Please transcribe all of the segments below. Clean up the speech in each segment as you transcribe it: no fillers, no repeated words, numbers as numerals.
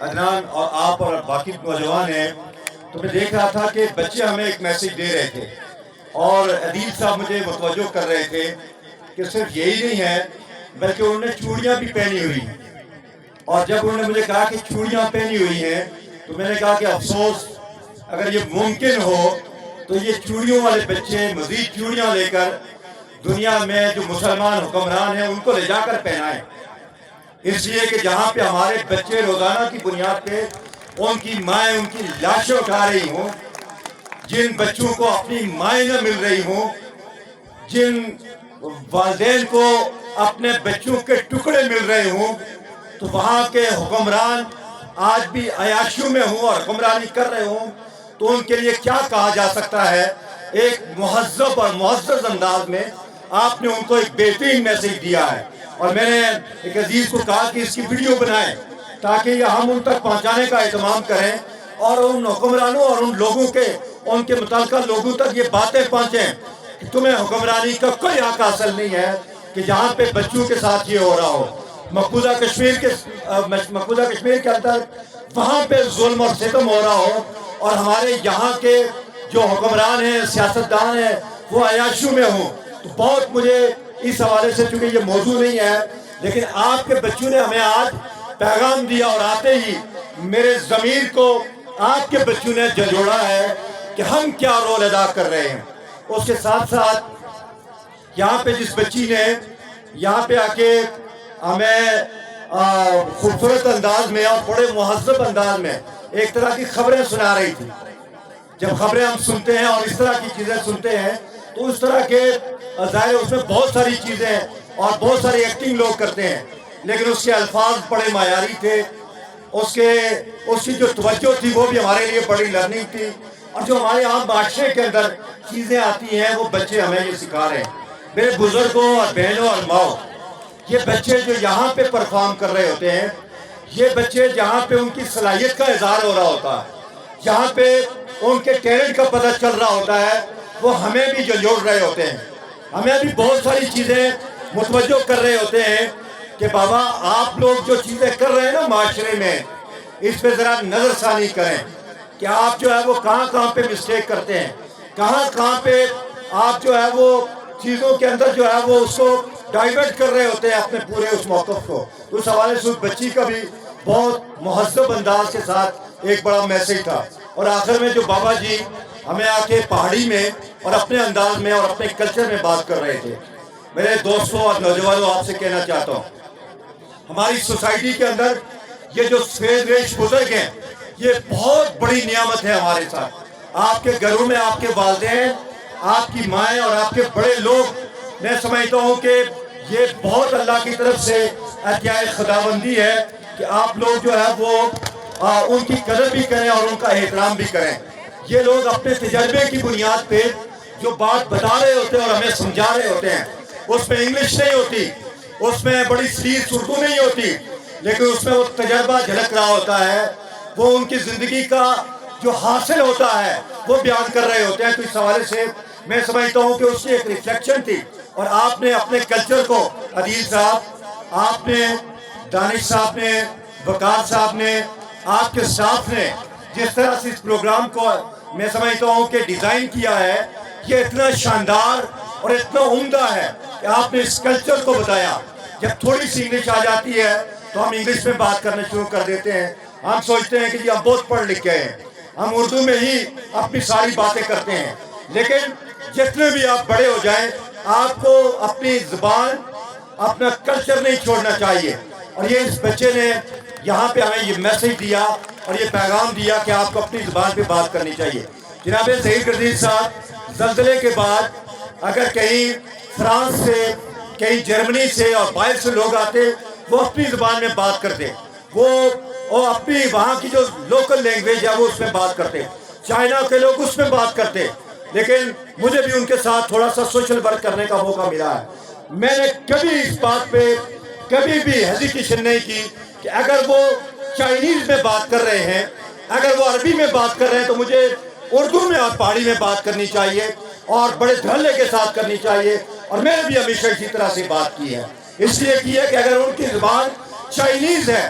عدنان اور آپ اور باقی نوجوان ہیں، تو میں دیکھ رہا تھا کہ بچے ہمیں ایک میسیج دے رہے تھے اور عدیل صاحب مجھے متوجہ کر رہے تھے کہ صرف یہی نہیں ہے بلکہ انہوں نے چوڑیاں بھی پہنی ہوئی ہیں۔ اور جب انہوں نے مجھے کہا کہ چوڑیاں پہنی ہوئی ہیں تو میں نے کہا کہ افسوس، اگر یہ ممکن ہو تو یہ چوڑیوں والے بچے مزید چوڑیاں لے کر دنیا میں جو مسلمان حکمران ہیں ان کو لے جا کر پہنائیں، اس لیے کہ جہاں پہ ہمارے بچے روزانہ کی بنیاد پہ ان کی مائیں ان کی لاشیں اٹھا رہی ہوں، جن بچوں کو اپنی مائیں نہ مل رہی ہوں، جن والدین کو اپنے بچوں کے ٹکڑے مل رہے ہوں، تو وہاں کے حکمران آج بھی عیاشیوں میں ہوں اور حکمرانی کر رہے ہوں، تو ان کے لیے کیا کہا جا سکتا ہے؟ ایک مہذب اور معزز انداز میں آپ نے ان کو ایک بہترین میسیج دیا ہے، اور میں نے ایک عزیز کو کہا کہ اس کی ویڈیو بنائیں تاکہ یہ ہم ان تک پہنچانے کا اہتمام کریں اور ان حکمرانوں اور ان لوگوں کے ان کے متعلقہ لوگوں تک یہ باتیں پہنچیں کہ تمہیں حکمرانی کا کوئی حق حاصل نہیں ہے کہ جہاں پہ بچوں کے ساتھ یہ ہو رہا ہو۔ مقبوضہ کشمیر کے اندر وہاں پہ ظلم اور ستم ہو رہا ہو اور ہمارے یہاں کے جو حکمران ہیں سیاستدان ہیں وہ عیاشیوں میں ہوں، تو بہت مجھے اس حوالے سے، چونکہ یہ موضوع نہیں ہے لیکن آپ کے بچوں نے ہمیں آج پیغام دیا اور آتے ہی میرے ضمیر کو آپ کے بچوں نے جھنجھوڑا ہے کہ ہم کیا رول ادا کر رہے ہیں۔ اس کے ساتھ ساتھ یہاں پہ جس بچی نے یہاں پہ آ کے ہمیں خوبصورت انداز میں اور بڑے مہذب انداز میں ایک طرح کی خبریں سنا رہی تھی۔ جب خبریں ہم سنتے ہیں اور اس طرح کی چیزیں سنتے ہیں تو اس طرح کے ظاہر اس میں بہت ساری چیزیں اور بہت ساری ایکٹنگ لوگ کرتے ہیں، لیکن اس کے الفاظ بڑے معیاری تھے، اس کی جو توجہ تھی وہ بھی ہمارے لیے بڑی لرننگ تھی، اور جو ہمارے عام معاشرے کے اندر چیزیں آتی ہیں وہ بچے ہمیں یہ سکھا رہے ہیں۔ میرے بزرگوں اور بہنوں اور ماؤں، یہ بچے جو یہاں پہ پرفارم کر رہے ہوتے ہیں، یہ بچے جہاں پہ ان کی صلاحیت کا اظہار ہو رہا ہوتا ہے، جہاں پہ ان کے ٹیلنٹ کا پتہ چل رہا ہوتا ہے، وہ ہمیں بھی جھنجھوڑ رہے ہوتے ہیں، ہمیں بھی بہت ساری چیزیں متوجہ کر رہے ہوتے ہیں کہ بابا آپ لوگ جو چیزیں کر رہے ہیں نا معاشرے میں، اس پہ ذرا نظر ثانی کریں کہ آپ جو ہے وہ کہاں کہاں پہ مسٹیک کرتے ہیں، کہاں پہ آپ جو ہے وہ چیزوں کے اندر جو ہے وہ اس کو ڈائیورٹ کر رہے ہوتے ہیں اپنے پورے اس موقف کو۔ تو اس حوالے سے اس بچی کا بھی بہت مہذب انداز کے ساتھ ایک بڑا میسیج تھا۔ اور آخر میں جو بابا جی ہمیں آ کے پہاڑی میں اور اپنے انداز میں اور اپنے کلچر میں بات کر رہے تھے، میرے دوستوں اور نوجوانوں آپ سے کہنا چاہتا ہوں، ہماری سوسائٹی کے اندر یہ جو سفید ریش بزرگ ہیں یہ بہت بڑی نعمت ہے ہمارے ساتھ۔ آپ کے گھروں میں آپ کے والدین، آپ کی مائیں اور آپ کے بڑے لوگ، میں سمجھتا ہوں کہ یہ بہت اللہ کی طرف سے عطیہ خداوندی ہے کہ آپ لوگ جو ہے وہ ان کی قدر بھی کریں اور ان کا احترام بھی کریں۔ یہ لوگ اپنے تجربے کی بنیاد پہ جو بات بتا رہے ہوتے ہیں اور ہمیں سمجھا رہے ہوتے ہیں، اس میں انگلش نہیں ہوتی، اس میں بڑی سلیس اردو نہیں ہوتی، لیکن اس میں وہ تجربہ جھلک رہا ہوتا ہے، وہ ان کی زندگی کا جو حاصل ہوتا ہے وہ بیان کر رہے ہوتے ہیں۔ تو اس حوالے سے میں سمجھتا ہوں کہ اس کی ایک ریفلیکشن تھی، اور آپ نے اپنے کلچر کو، عدیل صاحب، آپ نے، دانش صاحب نے، وقار صاحب نے، آپ کے سٹاف نے جس طرح سے اس پروگرام کو میں سمجھتا ہوں کہ ڈیزائن کیا ہے، یہ اتنا شاندار اور اتنا عمدہ ہے کہ آپ نے اس کلچر کو بتایا۔ جب تھوڑی سی انگلش آ جاتی ہے تو ہم انگلش میں بات کرنا شروع کر دیتے ہیں، ہم سوچتے ہیں کہ جی ہم بہت پڑھ لکھ گئے ہیں، ہم اردو میں ہی اپنی ساری باتیں کرتے ہیں، لیکن جتنے بھی آپ بڑے ہو جائیں آپ کو اپنی زبان، اپنا کلچر نہیں چھوڑنا چاہیے۔ اور یہ اس بچے نے یہاں پہ ہمیں یہ میسیج دیا اور یہ پیغام دیا کہ آپ کو اپنی زبان پہ بات کرنی چاہیے۔ جناب ظہیر گردیز صاحب، زلزلے کے بعد اگر کہیں فرانس سے، کہیں جرمنی سے اور باہر سے لوگ آتے، وہ اپنی زبان میں بات کرتے، وہ اپنی وہاں کی جو لوکل لینگویج ہے وہ اس میں بات کرتے، چائنا کے لوگ اس میں بات کرتے، لیکن مجھے بھی ان کے ساتھ تھوڑا سا سوشل ورک کرنے کا موقع ملا ہے۔ میں نے کبھی اس بات پہ کبھی بھی ہیزیٹیشن نہیں کی کہ اگر وہ چائنیز میں بات کر رہے ہیں، اگر وہ عربی میں بات کر رہے ہیں، تو مجھے اردو میں اور پہاڑی میں بات کرنی چاہیے اور بڑے دھڑلے کے ساتھ کرنی چاہیے، اور میں نے بھی ہمیشہ اسی طرح سے بات کی ہے۔ اس لیے کی ہے کہ اگر ان کی زبان چائنیز ہے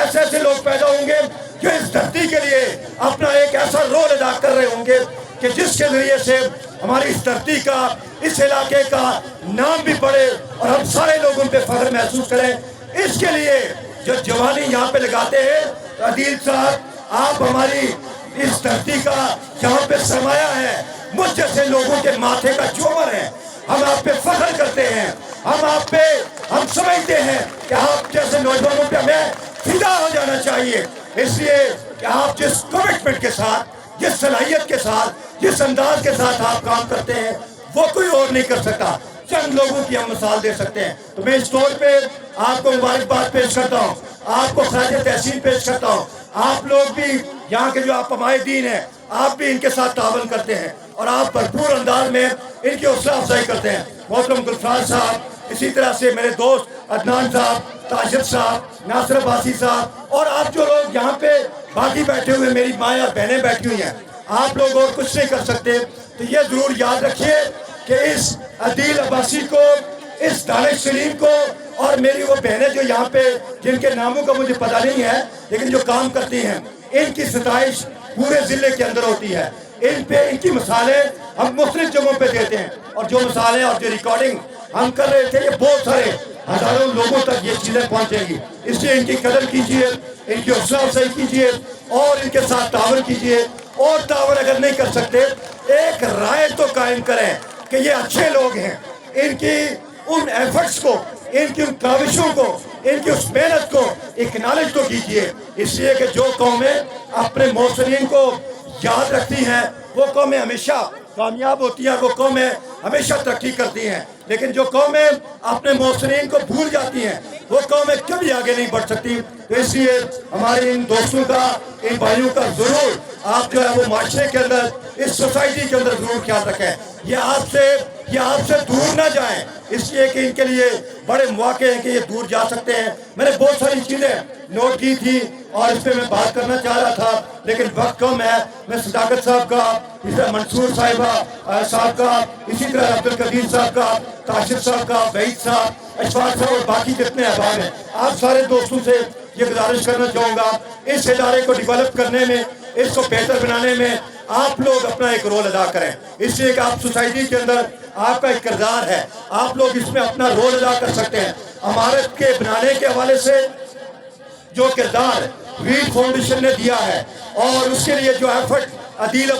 ایسے ایسے لوگ پیدا ہوں گے جو اس دھرتی کے لیے اپنا ایک ایسا رول ادا کر رہے ہوں گے کہ جس کے ذریعے سے ہماری اس دھرتی کا، اس علاقے کا نام بھی بڑھے اور ہم سارے لوگ ان پہ فخر محسوس کریں۔ اس کے لیے جو جوانی یہاں پہ لگاتے ہیں، عدیل صاحب آپ ہماری اس دھرتی کا یہاں پہ سرمایہ ہے، مجھ جیسے لوگوں کے ماتھے کا چومر ہے، ہم آپ پہ فخر کرتے ہیں، ہم سمجھتے ہیں کہ آپ جیسے نوجوانوں پہ ہمیں فدا ہو جانا چاہیے، اس لیے کہ آپ جس کمٹمنٹ کے ساتھ، جس صلاحیت کے ساتھ، جس انداز کے ساتھ آپ کام کرتے ہیں وہ کوئی اور نہیں کر سکتا۔ چند لوگوں کی ہم مثال دے سکتے ہیں۔ تو میں اس طور پہ آپ کو مبارکباد پیش کرتا ہوں، آپ کو خراج تحسین پیش کرتا ہوں۔ آپ لوگ بھی یہاں کے جو آپ ہمارے دین ہیں، آپ بھی ان کے ساتھ تعاون کرتے ہیں اور آپ بھرپور انداز میں ان کی حوصلہ افزائی کرتے ہیں۔ محترم گلفار صاحب، اسی طرح سے میرے دوست عدنان صاحب، تاشر صاحب، ناصر عباسی صاحب، اور آپ جو لوگ یہاں پہ باقی بیٹھے ہوئے میری مائیں اور بہنیں بیٹھی ہوئی ہیں، آپ لوگ اور کچھ نہیں کر سکتے، تو یہ ضرور یاد رکھیے کہ اس عدیل عباسی کو، اس دانش سلیم کو، اور میری وہ بہنیں جو یہاں پہ جن کے ناموں کا مجھے پتہ نہیں ہے لیکن جو کام کرتی ہیں، ان کی ستائش پورے ضلع کے اندر ہوتی ہے۔ ان کی مثالیں ہم مختلف جگہوں پہ دیتے ہیں، اور جو مثالیں اور جو ریکارڈنگ ہم کر رہے تھے، یہ بہت سارے ہزاروں لوگوں تک یہ چیزیں پہنچیں گی۔ اس لیے ان کی قدر کیجئے، ان کی حوصلہ افزائی کیجئے اور ان کے ساتھ تعاون کیجئے، اور تعاون اگر نہیں کر سکتے ایک رائے تو قائم کریں کہ یہ اچھے لوگ ہیں، ان کی ان ایفرٹس کو، ان کی ان کاوشوں کو، ان کی اس محنت کو اکنالج تو کیجئے۔ اس لیے کہ جو قومیں اپنے محسنین کو یاد رکھتی ہیں وہ قومیں ہمیشہ کامیاب ہوتی ہیں، وہ قومیں ہمیشہ ترقی کرتی ہیں، لیکن جو قومیں اپنے محسنین کو بھول جاتی ہیں وہ قومیں کبھی آگے نہیں بڑھ سکتی۔ تو اس لیے ہمارے ان دوستوں کا، ان بھائیوں کا ضرور آپ جو ہے وہ معاشرے کے اندر، اس سوسائٹی کے اندر ضرور خیال رکھیں، یہ آپ سے دور نہ جائیں، اس لیے کہ ان کے لیے بڑے مواقع ہیں کہ یہ دور جا سکتے ہیں۔ میں نے بہت ساری چیزیں نوٹ کی تھی اور اس پہ میں بات کرنا چاہ رہا تھا لیکن وقت کم ہے۔ میں صداقت صاحب کا، اسی طرح منصور صاحب کا، اسی طرح عبدالقدیر صاحب کا، تاشر صاحب کا، وحید صاحب، اشفاق صاحب اور باقی جتنے احباب ہیں، آپ سارے دوستوں سے یہ گزارش کرنا چاہوں گا، اس ادارے کو ڈیولپ کرنے میں، اس کو بہتر بنانے میں آپ لوگ اپنا ایک رول ادا کریں، اس لیے کہ آپ سوسائٹی کے اندر آپ کا ایک کردار ہے، آپ لوگ اس میں اپنا رول ادا کر سکتے ہیں۔ عمارت کے بنانے کے حوالے سے جو کردار ویل فاؤنڈیشن نے دیا ہے اور اس کے لیے جو ایفرٹ عدیل